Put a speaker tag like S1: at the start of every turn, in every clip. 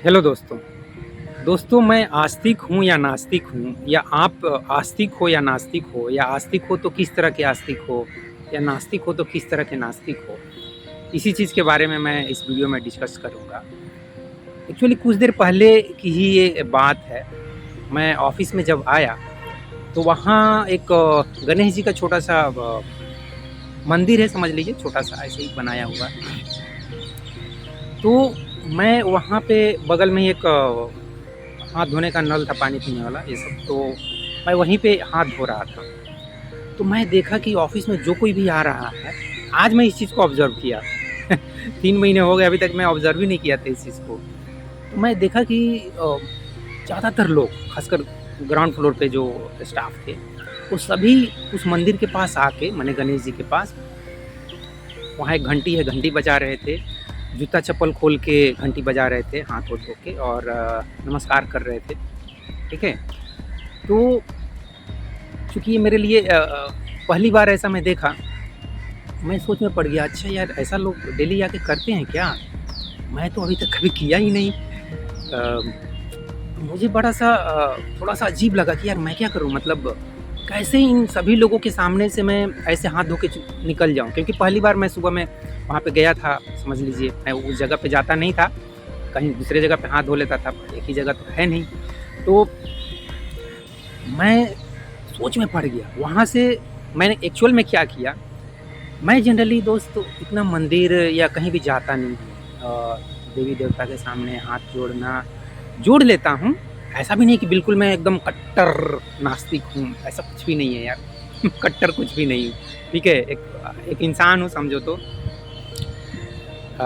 S1: Hello दोस्तों। दोस्तों, मैं आस्तिक हूँ या नास्तिक हूँ, या आप आस्तिक हो या नास्तिक हो, या आस्तिक हो तो किस तरह के आस्तिक हो, या नास्तिक हो तो किस तरह के नास्तिक हो, इसी चीज़ के बारे में मैं इस वीडियो में डिस्कस करूँगा। एक्चुअली कुछ देर पहले की ही ये बात है। मैं ऑफ़िस में जब आया तो वहाँ एक गणेश जी का छोटा-सा मंदिर है, समझ लीजिए, छोटा-सा ऐसे ही बनाया हुआ है। तो मैं वहाँ पे बगल में ही एक हाथ धोने का नल था, पानी पीने वाला ये सब, तो मैं वहीं पे हाथ धो रहा था। तो मैं देखा कि ऑफ़िस में जो कोई भी आ रहा है, आज मैं इस चीज़ को ऑब्ज़र्व किया। 3 महीने हो गए, अभी तक मैं ऑब्ज़र्व ही नहीं किया था इस चीज़ को। तो मैं देखा कि ज़्यादातर लोग, ख़ासकर ग्राउंड फ्लोर पे जो स्टाफ़ थे, वो सभी उस मंदिर के पास आके, माने गणेश जी के पास, वहाँ एक घंटी है, घंटी बजा रहे थे। जूता-चप्पल खोल के घंटी बजा रहे थे, हाथ-वोथ धो के, और नमस्कार कर रहे थे, ठीक है? तो चूँकि ये मेरे लिए पहली बार ऐसा मैं देखा, मैं सोच में पड़ गया, अच्छा यार, ऐसा लोग डेली आके करते हैं क्या? मैं तो अभी तक कभी किया ही नहीं। मुझे बड़ा-सा थोड़ा-सा अजीब लगा कि यार मैं क्या करूँ? मतलब कैसे इन सभी लोगों के सामने से मैं ऐसे हाथ धो के निकल जाऊँ? क्योंकि पहली बार मैं सुबह में वहाँ पे गया था, समझ लीजिए, मैं उस जगह पे जाता नहीं था, कहीं दूसरे जगह पे हाथ धो लेता था, एक ही जगह तो है नहीं। तो मैं सोच में पड़ गया। वहाँ से मैंने एक्चुअल में क्या किया, मैं जनरली दोस्त इतना मंदिर या कहीं भी जाता नहीं हूँ। देवी-देवता के सामने हाथ जोड़ना, जोड़ लेता हूँ, ऐसा भी नहीं कि बिल्कुल मैं एकदम कट्टर नास्तिक हूँ, ऐसा कुछ भी नहीं है यार। कट्टर कुछ भी नहीं हूँ, ठीक है? एक इंसान हूँ, समझो तो। अ,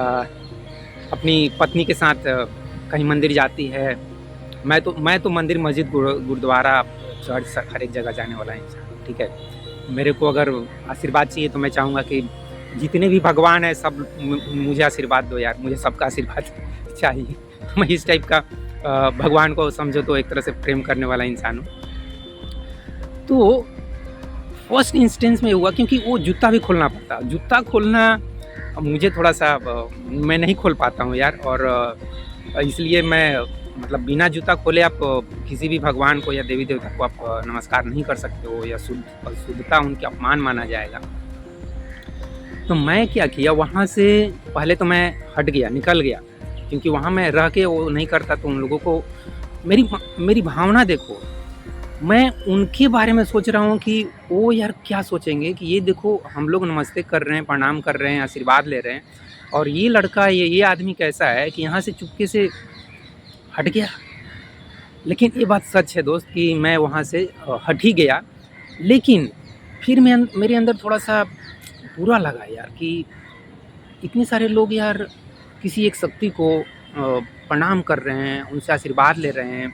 S1: अपनी पत्नी के साथ कहीं मंदिर जाती है, मैं तो मंदिर, मस्जिद, गुरुद्वारा, चर्च, हर एक जगह जाने वाला इंसान हूँ, ठीक है? मेरे को अगर आशीर्वाद चाहिए तो मैं चाहूँगा कि जितने भी भगवान हैं, सब मुझे आशीर्वाद दो यार, मुझे सबका आशीर्वाद चाहिए। तो मैं इस टाइप का भगवान को समझो तो एक तरह से प्रेम करने वाला इंसान हूँ। तो फर्स्ट इंस्टेंस में हुआ, क्योंकि वो जूता भी खोलना पड़ता, जूता खोलना मुझे थोड़ा-सा मैं नहीं खोल पाता हूँ यार, और इसलिए मैं, मतलब बिना जूता खोले आप किसी भी भगवान को या देवी-देवता को आप नमस्कार नहीं कर सकते हो, या शुद्धता उनकी अपमान माना जाएगा। तो मैं क्या किया, वहाँ से पहले तो मैं हट गया, निकल गया, क्योंकि वहाँ मैं रह के वो नहीं करता तो उन लोगों को, मेरी भावना देखो, मैं उनके बारे में सोच रहा हूँ कि वो यार क्या सोचेंगे कि ये देखो, हम लोग नमस्ते कर रहे हैं, प्रणाम कर रहे हैं, आशीर्वाद ले रहे हैं, और ये लड़का, ये आदमी कैसा है कि यहाँ से चुपके से हट गया। लेकिन ये बात सच है दोस्त कि मैं वहाँ से हट ही गया, लेकिन फिर मेरे अंदर थोड़ा-सा बुरा लगा यार कि इतने सारे लोग यार किसी एक शक्ति को प्रणाम कर रहे हैं, उनसे आशीर्वाद ले रहे हैं।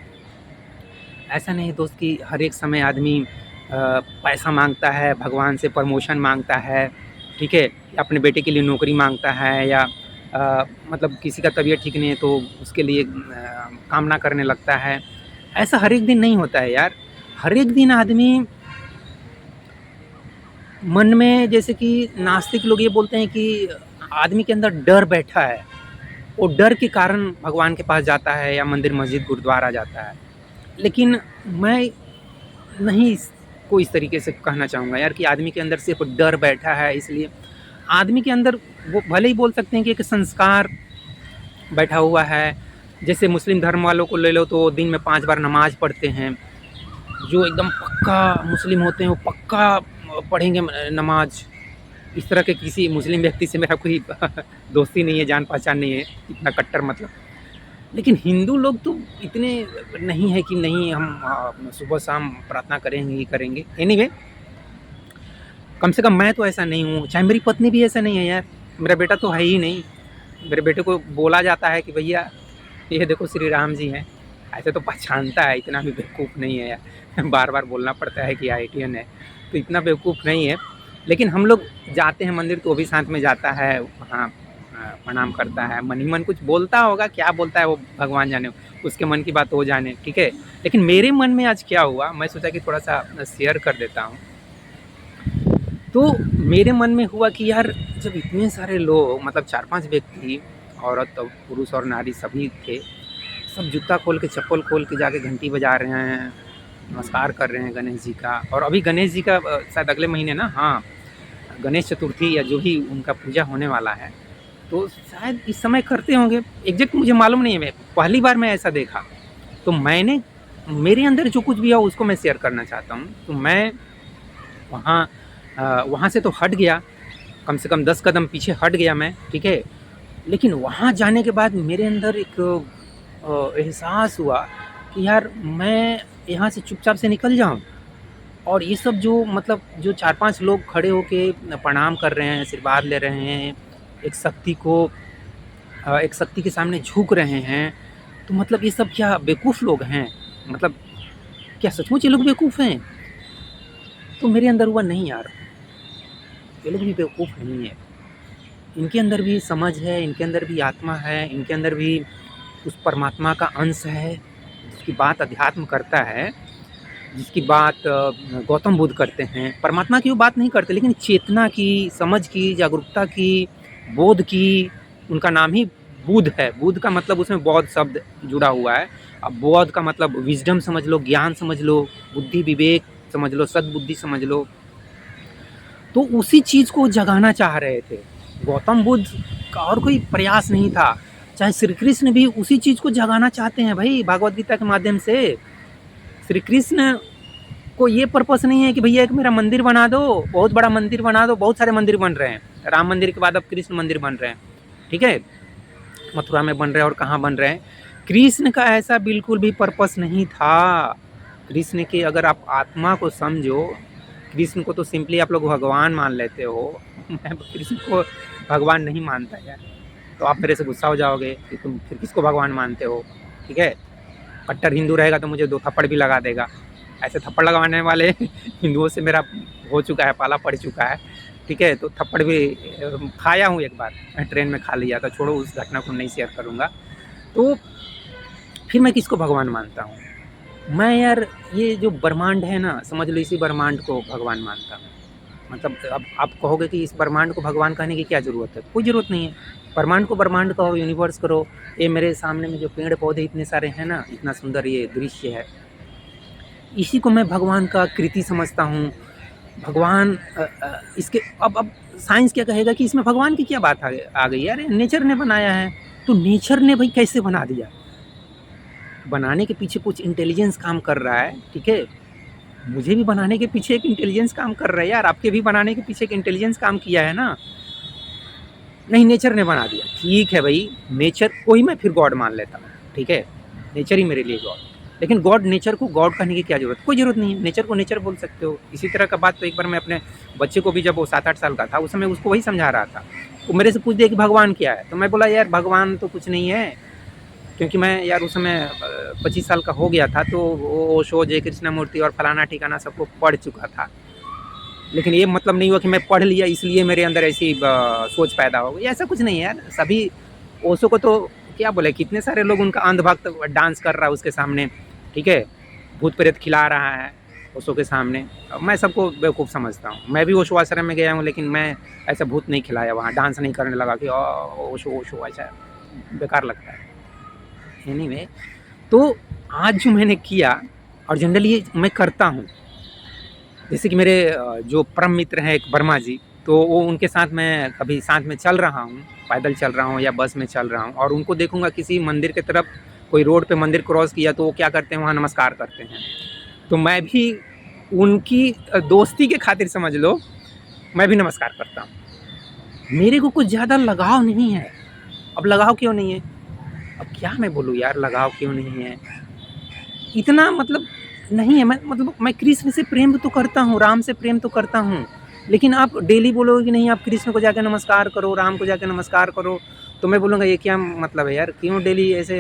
S1: ऐसा नहीं दोस्त कि हर एक समय आदमी पैसा माँगता है, भगवान से प्रमोशन माँगता है, ठीक है? अपने बेटे के लिए नौकरी माँगता है, या मतलब किसी का तबीयत ठीक नहीं है तो उसके लिए कामना करने लगता है। ऐसा हर एक दिन नहीं होता है यार। हर एक दिन आदमी मन में, जैसे कि नास्तिक लोग ये बोलते हैं कि आदमी के अंदर डर बैठा है, वो डर के कारण भगवान के पास जाता है, या मंदिर, मस्जिद, गुरुद्वारा जाता है। लेकिन मैं नहीं इसको इस तरीके से कहना चाहूँगा यार कि आदमी के अंदर सिर्फ़ डर बैठा है, इसलिए आदमी के अंदर वो भले ही बोल सकते हैं कि एक संस्कार बैठा हुआ है। जैसे मुस्लिम धर्म वालों को ले लो तो दिन में 5 बार नमाज़ पढ़ते हैं। जो एकदम पक्का मुस्लिम होते हैं वो पक्का पढ़ेंगे नमाज़। इस तरह के किसी मुस्लिम व्यक्ति से मेरा कोई दोस्ती नहीं है, जान-पहचान नहीं है, इतना कट्टर मतलब। लेकिन हिंदू लोग तो इतने नहीं है कि नहीं, हम सुबह-शाम प्रार्थना करेंगे ही करेंगे। एनीवे, कम से कम मैं तो ऐसा नहीं हूँ, चाहे मेरी पत्नी भी ऐसा नहीं है यार, मेरा बेटा तो है ही नहीं। मेरे बेटे को बोला जाता है कि भैया ये देखो श्री राम जी हैं, ऐसे तो पहचानता है, इतना भी बेवकूफ़ नहीं है यार। बार-बार बोलना पड़ता है कि आईआईटीएन है, तो इतना बेवकूफ़ नहीं है। लेकिन हम लोग जाते हैं मंदिर तो वो भी साथ में जाता है, वहाँ प्रणाम करता है, मन ही मन कुछ बोलता होगा, क्या बोलता है वो भगवान जाने, उसके मन की बात वो जाने, ठीक है। लेकिन मेरे मन में आज क्या हुआ, मैं सोचा कि थोड़ा-सा शेयर कर देता हूँ। तो मेरे मन में हुआ कि यार, जब इतने सारे लोग, मतलब 4-5 व्यक्ति, औरत और पुरुष और नारी सभी थे, सब जूता खोल के, चप्पल खोल के जाके घंटी बजा रहे हैं, नमस्कार कर रहे हैं गणेश जी का। और अभी गणेश जी का शायद अगले महीने ना, हाँ, गणेश चतुर्थी या जो भी उनका पूजा होने वाला है, तो शायद इस समय करते होंगे, एग्जैक्ट मुझे मालूम नहीं है। मैं पहली बार मैं ऐसा देखा, तो मैंने मेरे अंदर जो कुछ भी है उसको मैं शेयर करना चाहता हूँ। तो मैं वहाँ से तो हट गया, कम से कम 10 कदम पीछे हट गया मैं, ठीक है। लेकिन वहाँ जाने के बाद मेरे अंदर एक एहसास हुआ कि यार मैं यहाँ से चुपचाप से निकल जाऊँ, और ये सब जो मतलब जो 4-5 लोग खड़े होके प्रणाम कर रहे हैं, आशीर्वाद ले रहे हैं, एक शक्ति के सामने झुक रहे हैं, तो मतलब ये सब क्या बेवकूफ़ लोग हैं? मतलब क्या सचमुच ये लोग बेवकूफ़ हैं? तो मेरे अंदर हुआ नहीं यार, ये लोग भी बेवकूफ़ नहीं है। इनके अंदर भी समझ है, इनके अंदर भी आत्मा है, इनके अंदर भी उस परमात्मा का अंश है, जिसकी बात अध्यात्म करता है, जिसकी बात गौतम बुद्ध करते हैं। परमात्मा की वो बात नहीं करते, लेकिन चेतना की, समझ की, जागरूकता की, बोध की, उनका नाम ही बुद्ध है। बुद्ध का मतलब उसमें बौद्ध शब्द जुड़ा हुआ है। अब बौद्ध का मतलब विजडम समझ लो, ज्ञान समझ लो, बुद्धि विवेक समझ लो, सद्बुद्धि समझ लो। तो उसी चीज़ को जगाना चाह रहे थे गौतम बुद्ध का, और कोई प्रयास नहीं था। चाहे श्री कृष्ण भी उसी चीज़ को जगाना चाहते हैं भाई, भागवत गीता के माध्यम से। श्री कृष्ण को ये पर्पस नहीं है कि भैया एक मेरा मंदिर बना दो, बहुत बड़ा मंदिर बना दो। बहुत सारे मंदिर बन रहे हैं, राम मंदिर के बाद अब कृष्ण मंदिर बन रहे हैं, ठीक है, मथुरा में बन रहे हैं और कहाँ बन रहे हैं। कृष्ण का ऐसा बिल्कुल भी पर्पस नहीं था। कृष्ण के अगर आप आत्मा को समझो, कृष्ण को तो सिंपली आप लोग भगवान मान लेते हो, मैं कृष्ण को भगवान नहीं मानता यार। तो आप मेरे से गुस्सा हो जाओगे कि तुम फिर किसको भगवान मानते हो, ठीक है। कट्टर हिंदू रहेगा तो मुझे 2 थप्पड़ भी लगा देगा। ऐसे थप्पड़ लगाने वाले हिंदुओं से मेरा हो चुका है, पाला पड़ चुका है, ठीक है। तो थप्पड़ भी खाया हूँ, एक बार मैं ट्रेन में खा लिया था। छोड़ो, उस घटना को नहीं शेयर करूँगा। तो फिर मैं किसको भगवान मानता हूँ? मैं यार ये जो ब्रह्मांड है ना, समझ लो इसी ब्रह्मांड को भगवान मानता हूँ। मतलब अब आप कहोगे कि इस ब्रह्मांड को भगवान कहने की क्या ज़रूरत है? कोई ज़रूरत नहीं है। ब्रह्मांड को ब्रह्मांड कहो, यूनिवर्स करो। ये मेरे सामने में जो पेड़ पौधे इतने सारे हैं ना, इतना सुंदर ये दृश्य है, इसी को मैं भगवान का कृति समझता हूँ। भगवान इसके अब साइंस क्या कहेगा कि इसमें भगवान की क्या बात आ गई यार, नेचर ने बनाया है। तो नेचर ने भाई कैसे बना दिया? बनाने के पीछे कुछ इंटेलिजेंस काम कर रहा है, ठीक है। मुझे भी बनाने के पीछे एक इंटेलिजेंस काम कर रहा है यार, आपके भी बनाने के पीछे एक इंटेलिजेंस काम किया है ना। नहीं, नेचर ने बना दिया, ठीक है भाई, नेचर को ही मैं फिर गॉड मान लेता हूँ, ठीक है। नेचर ही मेरे लिए गॉड। लेकिन गॉड, नेचर को गॉड कहने की क्या ज़रूरत? कोई ज़रूरत नहीं है। नेचर को नेचर बोल सकते हो। इसी तरह का बात तो एक बार मैं अपने बच्चे को भी, जब वो 7-8 साल का था, उस समय उसको वही समझा रहा था। वो मेरे से पूछ दिया कि भगवान क्या है? तो मैं बोला यार भगवान तो कुछ नहीं है, क्योंकि मैं यार उस समय 25 साल का हो गया था, तो ओशो, जय कृष्णमूर्ति और फलाना ठिकाना सबको पढ़ चुका था। लेकिन ये मतलब नहीं हुआ कि मैं पढ़ लिया इसलिए मेरे अंदर ऐसी सोच पैदा हो गई, ऐसा कुछ नहीं है यार। सभी ओशो को तो क्या बोले, कितने सारे लोग उनका अंधभक्त डांस कर रहा है उसके सामने, ठीक है, भूत प्रेत खिला रहा है ओशो के सामने। मैं सबको बेवकूफ़ समझता हूँ। मैं भी ओशो आश्रम में गया हूँ, लेकिन मैं ऐसा भूत नहीं खिलाया, वहाँ डांस नहीं करने लगा कि ओशो ओशो, ऐसा बेकार लगता है। एनीवे, तो आज जो मैंने किया, और जनरली ये मैं करता हूँ, जैसे कि मेरे जो परम मित्र हैं एक वर्मा जी, तो वो उनके साथ मैं कभी साथ में चल रहा हूँ, पैदल चल रहा हूँ या बस में चल रहा हूँ, और उनको देखूँगा किसी मंदिर की तरफ, कोई रोड पे मंदिर क्रॉस किया तो वो क्या करते हैं, वहाँ नमस्कार करते हैं। तो मैं भी उनकी दोस्ती के खातिर समझ लो, मैं भी नमस्कार करता हूँ। मेरे को कुछ ज़्यादा लगाव नहीं है। अब लगाव क्यों नहीं है? अब क्या मैं बोलूँ यार, लगाव क्यों नहीं है? इतना मतलब नहीं है। मैं कृष्ण से प्रेम तो करता हूँ, राम से प्रेम तो करता हूँ, लेकिन आप डेली बोलोगे कि नहीं आप कृष्ण को जाके नमस्कार करो, राम को जाके नमस्कार करो, तो मैं बोलूँगा ये क्या मतलब है यार? क्यों डेली ऐसे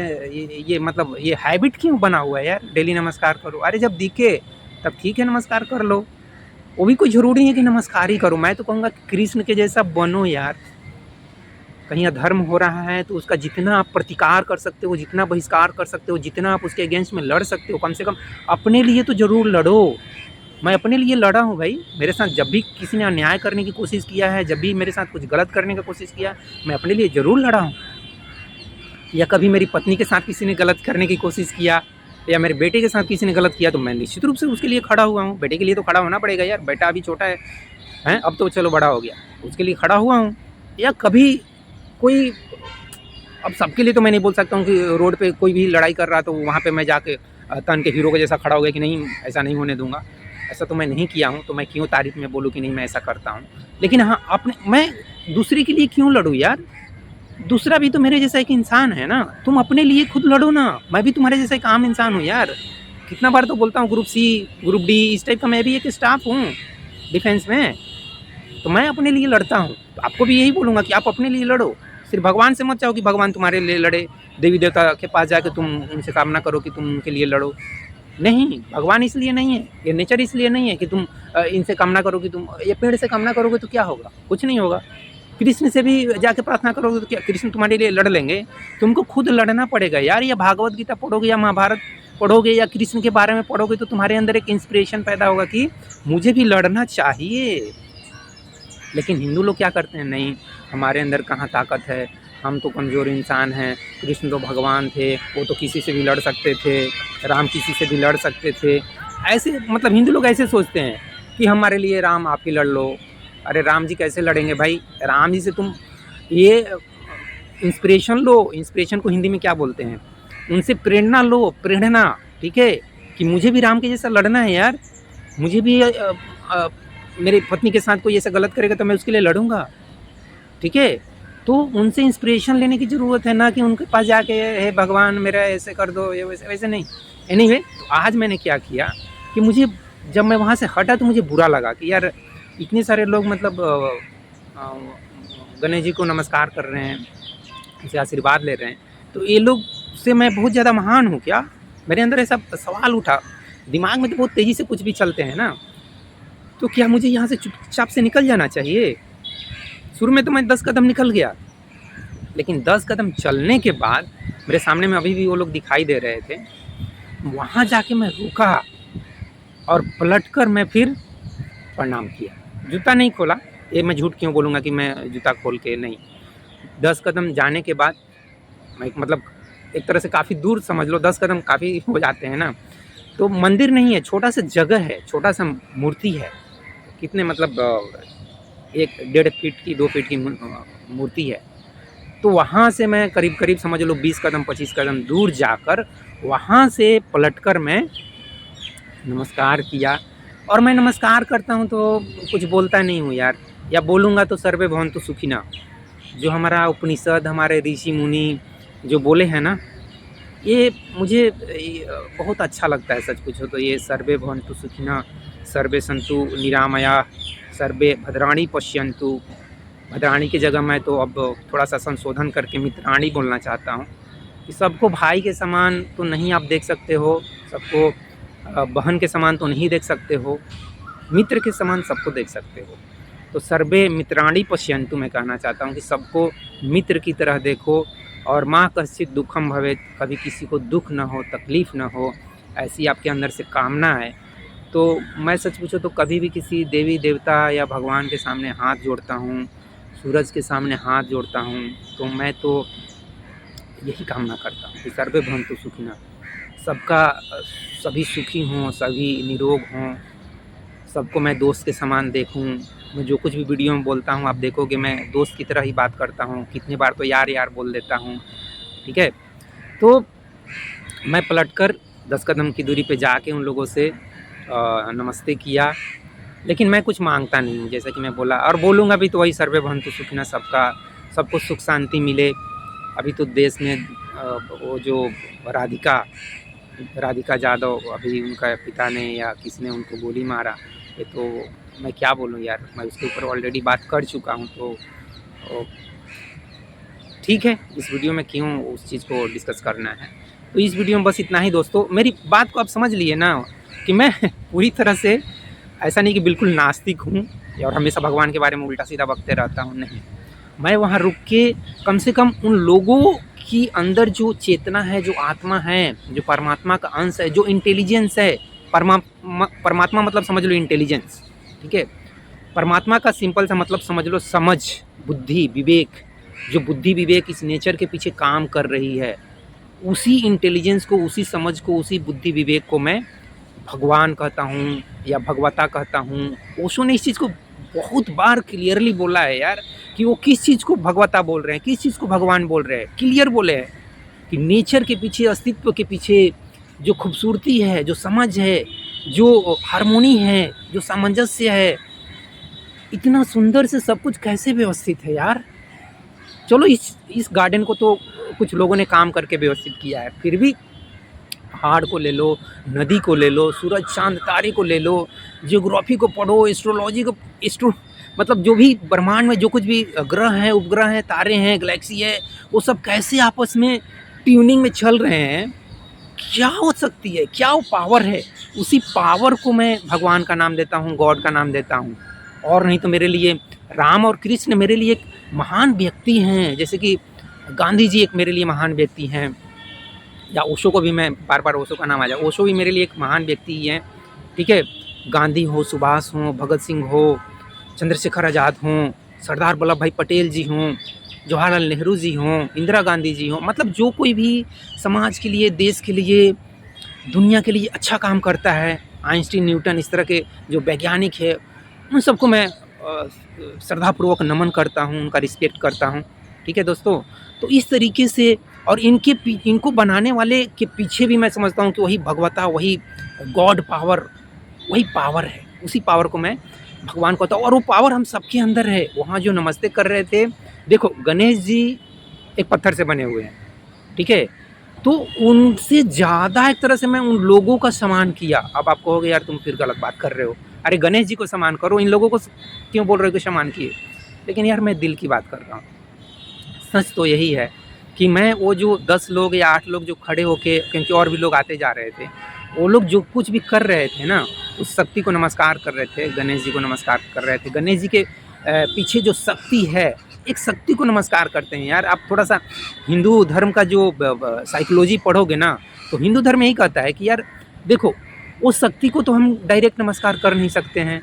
S1: ये मतलब ये हैबिट क्यों बना हुआ है यार, डेली नमस्कार करो? अरे जब दिखे तब ठीक है, नमस्कार कर लो। वो भी कोई ज़रूरी है कि नमस्कार ही करो। मैं तो कहूँगा कृष्ण के जैसा बनो यार। कहीं अधर्म हो रहा है तो उसका जितना आप प्रतिकार कर सकते हो, जितना बहिष्कार कर सकते हो, जितना आप उसके अगेंस्ट में लड़ सकते हो, कम से कम अपने लिए तो ज़रूर लड़ो। मैं अपने लिए लड़ा हूँ भाई। मेरे साथ जब भी किसी ने अन्याय करने की कोशिश किया है, जब भी मेरे साथ कुछ गलत करने की कोशिश किया, मैं अपने लिए ज़रूर लड़ा हूँ। या कभी मेरी पत्नी के साथ किसी ने गलत करने की कोशिश किया या मेरे बेटे के साथ किसी ने गलत किया तो मैं निश्चित रूप से उसके लिए खड़ा हुआ हूँ। बेटे के लिए तो खड़ा होना पड़ेगा यार, बेटा अभी छोटा है, हैं, अब तो चलो बड़ा हो गया, उसके लिए खड़ा हुआ हूँ। या कभी कोई, अब सबके लिए तो मैं नहीं बोल सकता हूँ कि रोड पे कोई भी लड़ाई कर रहा तो वहाँ पे मैं जाके तन के हीरो के जैसा खड़ा हो गया कि नहीं ऐसा नहीं होने दूंगा। ऐसा तो मैं नहीं किया हूँ, तो मैं क्यों तारीफ में बोलूँ कि नहीं मैं ऐसा करता हूँ। लेकिन हाँ, अपने मैं दूसरे के लिए क्यों लड़ूँ यार, दूसरा भी तो मेरे जैसा एक इंसान है ना। तुम अपने लिए खुद लड़ो ना, मैं भी तुम्हारे जैसा एक आम इंसान हूँ यार। कितना बार तो बोलता हूँ ग्रुप सी ग्रुप डी इस टाइप का मैं भी एक स्टाफ हूँ डिफेंस में, तो मैं अपने लिए लड़ता हूँ। तो आपको भी यही बोलूँगा कि आप अपने लिए लड़ो, सिर्फ भगवान से मत चाहो कि भगवान तुम्हारे लिए लड़े, देवी देवता के पास जाके तुम उनसे कामना करो कि तुम उनके लिए लड़ो। नहीं, भगवान इसलिए नहीं है, ये नेचर इसलिए नहीं है कि तुम इनसे कामना करो कि तुम ये पेड़ से कामना करोगे तो क्या होगा, कुछ नहीं होगा। कृष्ण से भी जाके प्रार्थना करोगे तो क्या कृष्ण तुम्हारे लिए लड़ लेंगे? तुमको खुद लड़ना पड़ेगा यार। या भागवत गीता पढ़ोगे या महाभारत पढ़ोगे या कृष्ण के बारे में पढ़ोगे तो तुम्हारे अंदर एक इंस्पिरेशन पैदा होगा कि मुझे भी लड़ना चाहिए। लेकिन हिंदू लोग क्या करते हैं, नहीं हमारे अंदर कहाँ ताकत है, हम तो कमज़ोर इंसान हैं, कृष्ण तो भगवान थे, वो तो किसी से भी लड़ सकते थे, राम किसी से भी लड़ सकते थे। ऐसे मतलब हिंदू लोग ऐसे सोचते हैं कि हमारे लिए राम आप ही लड़ लो। अरे राम जी कैसे लड़ेंगे भाई, राम जी से तुम ये इंस्पिरेशन लो। इंस्पिरेशन को हिंदी में क्या बोलते हैं, उनसे प्रेरणा लो, प्रेरणा, ठीक है, कि मुझे भी राम के जैसा लड़ना है यार। मुझे भी मेरी पत्नी के साथ कोई ऐसा गलत करेगा तो मैं उसके लिए लड़ूंगा, ठीक है। तो उनसे इंस्पिरेशन लेने की ज़रूरत है, ना कि उनके पास जाके हे भगवान मेरा ऐसे कर दो, ये वैसे वैसे नहीं। एनीवे, तो आज मैंने क्या किया कि मुझे जब मैं वहाँ से हटा तो मुझे बुरा लगा कि यार इतने सारे लोग मतलब गणेश जी को नमस्कार कर रहे हैं, उनसे आशीर्वाद ले रहे हैं, तो ये लोग से मैं बहुत ज़्यादा महान हूँ क्या? मेरे अंदर ऐसा सवाल उठा, दिमाग में तो बहुत तेज़ी से कुछ भी चलते हैं ना, तो क्या मुझे यहाँ से चुपचाप से निकल जाना चाहिए? शुरू में तो मैं 10 कदम निकल गया, लेकिन 10 कदम चलने के बाद मेरे सामने में अभी भी वो लोग दिखाई दे रहे थे। वहाँ जाके मैं रुका और पलटकर मैं फिर प्रणाम किया। जूता नहीं खोला, ये मैं झूठ क्यों बोलूँगा कि मैं जूता खोल के नहीं। 10 कदम जाने के बाद मैं मतलब एक तरह से काफ़ी दूर समझ लो, 10 कदम काफ़ी हो जाते हैं ना। तो मंदिर नहीं है, छोटा सा जगह है, छोटा सा मूर्ति है, कितने मतलब 1-1.5 फीट की 2 फीट की मूर्ति है। तो वहाँ से मैं करीब करीब समझ लो 20 कदम 25 कदम दूर जाकर वहाँ से पलटकर मैं नमस्कार किया। और मैं नमस्कार करता हूँ तो कुछ बोलता नहीं हूँ यार, या बोलूँगा तो सर्वे भवन्तु सुखिनः, जो हमारा उपनिषद, हमारे ऋषि मुनि जो बोले हैं ना, ये मुझे बहुत अच्छा लगता है सच पूछो तो। ये सर्वे भवन्तु सुखिनः, सर्वे सन्तु निरामयाः, सर्वे भद्राणि पश्यन्तु। भद्राणी की जगह मैं तो अब थोड़ा सा संशोधन करके मित्राणी बोलना चाहता हूँ कि सबको भाई के समान तो नहीं आप देख सकते हो, सबको बहन के समान तो नहीं देख सकते हो, मित्र के समान सबको देख सकते हो। तो सर्वे मित्राणि पश्यन्तु मैं कहना चाहता हूँ कि सबको मित्र की तरह देखो। और माँ कश्चित् दुःखं भवेत्, कभी किसी को दुख ना हो, तकलीफ़ ना हो, ऐसी आपके अंदर से कामना है। तो मैं सच पूछो तो कभी भी किसी देवी देवता या भगवान के सामने हाथ जोड़ता हूँ, सूरज के सामने हाथ जोड़ता हूँ, तो मैं तो यही कामना करता हूँ कि सर्वे भवन्तु सुखिनः, सबका सभी सुखी हों, सभी निरोग हों, सबको मैं दोस्त के समान देखूं। मैं जो कुछ भी वीडियो में बोलता हूं आप देखोगे मैं दोस्त की तरह ही बात करता हूं, कितनी बार तो यार यार बोल देता हूं, ठीक है। तो मैं पलटकर 10 कदम की दूरी पे जाके उन लोगों से नमस्ते किया, लेकिन मैं कुछ मांगता नहीं हूँ, जैसा कि मैं बोला और बोलूँगा भी तो वही सर्वे भवन्तु सुखिनः, सबको सुख शांति मिले। अभी तो देश में वो जो राधिका यादव, अभी उनका पिता ने या किसी ने उनको गोली मारा, ये तो मैं क्या बोलूँ यार, मैं उसके ऊपर ऑलरेडी बात कर चुका हूँ। तो ठीक है, इस वीडियो में क्यों उस चीज़ को डिस्कस करना है। तो इस वीडियो में बस इतना ही दोस्तों। मेरी बात को आप समझ लिए ना कि मैं पूरी तरह से ऐसा नहीं कि बिल्कुल नास्तिक हूँ और हमेशा भगवान के बारे में उल्टा सीधा बकते रहता हूँ, नहीं। मैं वहाँ रुक के कम से कम उन लोगों की अंदर जो चेतना है, जो आत्मा है, जो परमात्मा का अंश है, जो इंटेलिजेंस है, परमात्मा मतलब समझ लो इंटेलिजेंस, ठीक है। परमात्मा का सिंपल सा मतलब समझ लो समझ, बुद्धि, विवेक। जो बुद्धि विवेक इस नेचर के पीछे काम कर रही है, उसी इंटेलिजेंस को, उसी समझ को, उसी बुद्धि विवेक को मैं भगवान कहता हूँ या भगवता कहता हूँ। ओशो ने इस चीज़ को बहुत बार क्लियरली बोला है यार, कि वो किस चीज़ को भगवता बोल रहे हैं, किस चीज़ को भगवान बोल रहे हैं। क्लियर बोले हैं कि नेचर के पीछे, अस्तित्व के पीछे जो खूबसूरती है, जो समझ है, जो हार्मोनी है, जो सामंजस्य है, इतना सुंदर से सब कुछ कैसे व्यवस्थित है यार। चलो इस गार्डन को तो कुछ लोगों ने काम करके व्यवस्थित किया है, फिर भी पहाड़ को ले लो, नदी को ले लो, सूरज चांद तारे को ले लो, जियोग्राफी को पढ़ो, एस्ट्रोलॉजी को, मतलब जो भी ब्रह्मांड में जो कुछ भी ग्रह हैं, उपग्रह हैं, तारे हैं, गैलेक्सी है, वो सब कैसे आपस में ट्यूनिंग में चल रहे हैं। क्या हो सकती है, क्या वो पावर है, उसी पावर को मैं भगवान का नाम देता हूँ, गॉड का नाम देता हूँ। और नहीं तो मेरे लिए राम और कृष्ण मेरे लिए एक महान व्यक्ति हैं, जैसे कि गांधी जी एक मेरे लिए महान व्यक्ति हैं, या ओशो को भी मैं बार बार ओशो का नाम आ जाए, ओशो भी मेरे लिए एक महान व्यक्ति ही हैं, ठीक है। गांधी हो, सुभाष हो, भगत सिंह हो, चंद्रशेखर आज़ाद हों, सरदार वल्लभ भाई पटेल जी हों, जवाहरलाल नेहरू जी हों, इंदिरा गांधी जी हों, मतलब जो कोई भी समाज के लिए, देश के लिए, दुनिया के लिए अच्छा काम करता है, आइंस्टीन, न्यूटन, इस तरह के जो वैज्ञानिक है, उन सबको मैं श्रद्धापूर्वक नमन करता हूँ, उनका रिस्पेक्ट करता हूँ, ठीक है दोस्तों। तो इस तरीके से, और इनको बनाने वाले के पीछे भी मैं समझता हूँ कि वही भगवता, वही गॉड पावर, वही पावर है, उसी पावर को मैं भगवान कहता हूँ। और वो पावर हम सबके अंदर है। वहाँ जो नमस्ते कर रहे थे, देखो गणेश जी एक पत्थर से बने हुए हैं, ठीक है, तो उनसे ज़्यादा एक तरह से मैं उन लोगों का सम्मान किया। अब आप कहोगे यार तुम फिर गलत बात कर रहे हो, अरे गणेश जी को सम्मान करो, इन लोगों को क्यों बोल रहे हो कि सम्मान किए। लेकिन यार मैं दिल की बात कर रहा हूँ। सच तो यही है कि मैं वो जो 10 लोग या 8 लोग जो खड़े होके, क्योंकि और भी लोग आते जा रहे थे, वो लोग जो कुछ भी कर रहे थे ना, उस शक्ति को नमस्कार कर रहे थे, गणेश जी को नमस्कार कर रहे थे। गणेश जी के पीछे जो शक्ति है, एक शक्ति को नमस्कार करते हैं यार। आप थोड़ा सा हिंदू धर्म का जो साइकोलॉजी पढ़ोगे ना, तो हिंदू धर्म यही कहता है कि यार देखो, उस शक्ति को तो हम डायरेक्ट नमस्कार कर नहीं सकते हैं,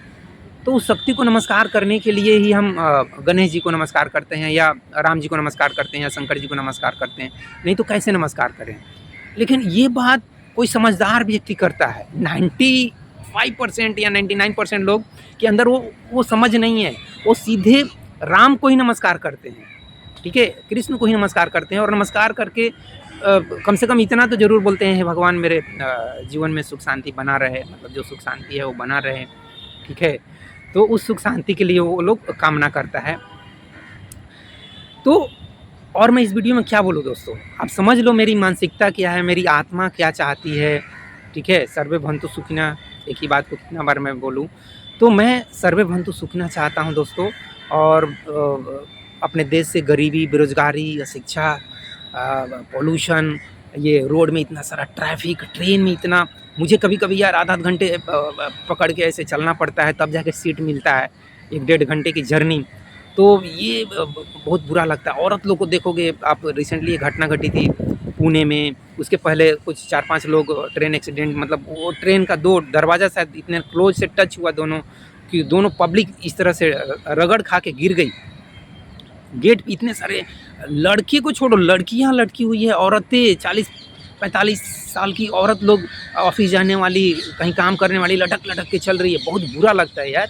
S1: तो उस शक्ति को नमस्कार करने के लिए ही हम गणेश जी को नमस्कार करते हैं, या राम जी को नमस्कार करते हैं, या शंकर जी को नमस्कार करते हैं, नहीं तो कैसे नमस्कार करें। लेकिन ये बात कोई समझदार व्यक्ति करता है। 95% या 99% लोग के अंदर वो समझ नहीं है, वो सीधे राम को ही नमस्कार करते हैं, ठीक है, कृष्ण को ही नमस्कार करते हैं, और नमस्कार करके कम से कम इतना तो ज़रूर बोलते हैं, भगवान मेरे जीवन में सुख शांति बना रहे, मतलब जो सुख शांति है वो बना रहे, ठीक है। तो उस सुख शांति के लिए वो लोग कामना करता है। तो और मैं इस वीडियो में क्या बोलूँ दोस्तों, आप समझ लो मेरी मानसिकता क्या है, मेरी आत्मा क्या चाहती है, ठीक है। सर्वे भवन्तु सुखिनः, एक ही बात को कितना बार मैं बोलूँ, तो मैं सर्वे भवन्तु सुखिनः चाहता हूँ दोस्तों। और अपने देश से गरीबी, बेरोजगारी, अशिक्षा, पॉल्यूशन, ये रोड में इतना सारा ट्रैफिक, ट्रेन में इतना, मुझे कभी कभी यार आधा घंटे पकड़ के ऐसे चलना पड़ता है, तब जाके सीट मिलता है, 1-1.5 घंटे की जर्नी, तो ये बहुत बुरा लगता है। औरत लोग को देखोगे आप, रिसेंटली एक घटना घटी थी पुणे में, उसके पहले कुछ 4-5 लोग ट्रेन एक्सीडेंट, मतलब वो ट्रेन का 2 दरवाज़ा शायद इतने क्लोज से टच हुआ दोनों, कि दोनों पब्लिक इस तरह से रगड़ खा के गिर गई। गेट पे इतने सारे, लड़के को छोड़ो, लड़कियां लटकी हुई है, औरतें 40-45 साल की औरत लोग, ऑफिस जाने वाली, कहीं काम करने वाली, लटक लटक के चल रही है। बहुत बुरा लगता है यार।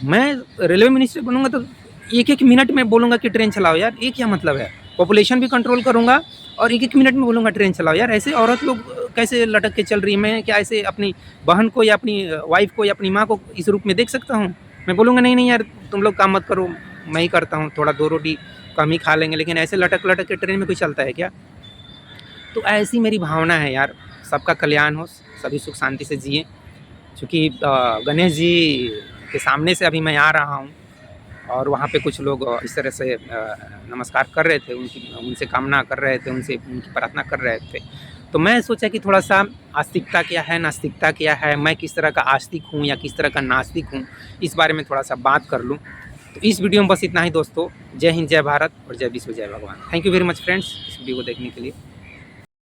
S1: मैं रेलवे मिनिस्टर बनूंगा तो 1-1 मिनट में बोलूँगा कि ट्रेन चलाओ यार, ये क्या मतलब है। पॉपुलेशन भी कंट्रोल करूँगा और 1-1 मिनट में बोलूँगा ट्रेन चलाओ यार। ऐसे औरत लोग कैसे लटक के चल रही है, मैं क्या ऐसे अपनी बहन को या अपनी वाइफ को या अपनी माँ को इस रूप में देख सकता हूँ। मैं बोलूँगा नहीं नहीं यार तुम लोग काम मत करो, मैं ही करता हूँ, थोड़ा 2 रोटी कम ही खा लेंगे, लेकिन ऐसे लटक लटक के ट्रेन में कोई चलता है क्या। तो ऐसी मेरी भावना है यार, सबका कल्याण हो, सभी सुख शांति से जिए। चूँकि गणेश जी के सामने से अभी मैं आ रहा हूँ और वहाँ पे कुछ लोग इस तरह से नमस्कार कर रहे थे, उनसे कामना कर रहे थे, उनसे उनकी प्रार्थना कर रहे थे। तो मैं सोचा कि थोड़ा सा आस्तिकता क्या है, नास्तिकता क्या है, मैं किस तरह का आस्तिक हूँ या किस तरह का नास्तिक हूँ, इस बारे में थोड़ा सा बात कर लूँ। तो इस वीडियो में बस इतना ही दोस्तों। जय हिंद, जय भारत और जय विश्व, जय भगवान। Thank you very much friends इस वीडियो को देखने के लिए।